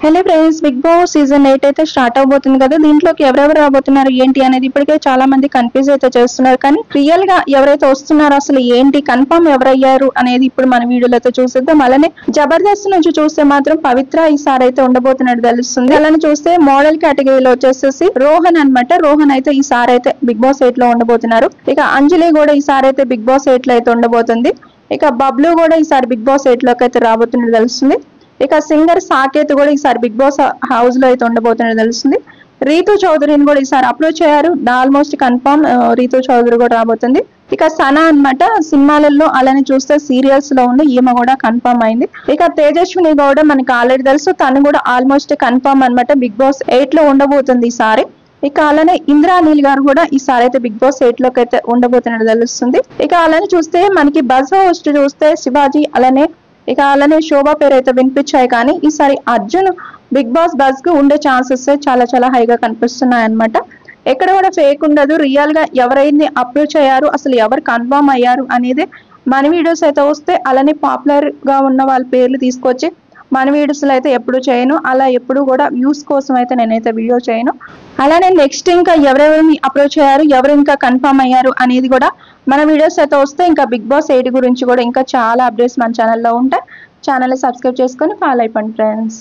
Hello friends, Bigg Boss season 8 అయితే start అవబోతుంది కదా. దీంట్లోకి ఎవరెవరు రాబోతున్నారు ఏంటి అనేది ఇప్పటికే చాలా మంది కన్ఫ్యూజ్ అయితే చేస్తున్నారు. కానీ రియల్ గా ఎవరైతే వస్తున్నారో అసలు ఏంటి, కన్ఫర్మ్ ఎవరయ్యారు అనేది ఇప్పుడు మన వీడియోలో అయితే చూసేద్దాం. అలానే జబర్దస్త్ నుంచి చూస్తే మాత్రం పవిత్ర ఈసారి అయితే ఉండబోతున్నట్టు తెలుస్తుంది. అలానే చూస్తే మోడల్ కేటగిరీలో వచ్చేసేసి రోహన్ అన్నమాట. రోహన్ అయితే ఈసారి అయితే బిగ్ బాస్ 8 లో ఉండబోతున్నారు. ఇక అంజలి కూడా ఈసారి అయితే బిగ్ బాస్ 8 లో అయితే ఉండబోతుంది. ఇక బబ్లు కూడా ఈసారి బిగ్ బాస్ 8 లోకి అయితే రాబోతున్నట్టు తెలుస్తుంది. ఇక సింగర్ సాకేత్ కూడా ఈసారి బిగ్ బాస్ హౌస్ లో అయితే ఉండబోతున్నట్టు తెలుస్తుంది. రీతు చౌదరిని కూడా ఈసారి అప్రోచ్ అయ్యారు. ఆల్మోస్ట్ కన్ఫర్మ్ రీతు చౌదరి కూడా రాబోతుంది. ఇక సనా అన్నమాట, సినిమాలలో అలానే చూస్తే సీరియల్స్ లో ఉంది, ఈమె కూడా కన్ఫర్మ్ అయింది. ఇక తేజస్విని గౌడ మనకి ఆల్రెడీ తెలుసు, తను కూడా ఆల్మోస్ట్ కన్ఫర్మ్ అన్నమాట, బిగ్ బాస్ 8 లో ఉండబోతుంది ఈసారి. ఇక అలానే ఇంద్రానీల్ గారు కూడా ఈసారి అయితే బిగ్ బాస్ 8 లోకి అయితే ఉండబోతున్నట్టు తెలుస్తుంది. ఇక అలానే చూస్తే మనకి బజ్ హోస్ట్ చూస్తే శివాజీ, అలానే శోభ పేరు అయితే వినిపించాయి. కానీ ఈసారి అర్జున్ బిగ్ బాస్ బజ్ కు ఉండే ఛాన్సెస్ చాలా చాలా హైగా కనిపిస్తున్నాయి అన్నమాట. ఎక్కడ కూడా ఫేక్ ఉండదు. రియల్ గా ఎవరైంది అప్రోచ్ అయ్యారు, అసలు ఎవరు కన్ఫర్మ్ అయ్యారు అనేది మన వీడియోస్ అయితే వస్తే, అలానే పాపులర్ గా ఉన్న వాళ్ళ పేర్లు తీసుకొచ్చి మన వీడియోస్లో అయితే ఎప్పుడు చేయను. అలా ఎప్పుడు కూడా వ్యూస్ కోసం అయితే నేనైతే వీడియో చేయను. అలానే నెక్స్ట్ ఇంకా ఎవరెవరిని అప్రోచ్ అయ్యారు, ఎవరు ఇంకా కన్ఫర్మ్ అయ్యారు అనేది కూడా మన వీడియోస్ అయితే వస్తే, ఇంకా బిగ్ బాస్ 8 గురించి కూడా ఇంకా చాలా అప్డేట్స్ మన ఛానల్లో ఉంటాయి. ఛానల్ని సబ్స్క్రైబ్ చేసుకొని ఫాలో అయిపోండి ఫ్రెండ్స్.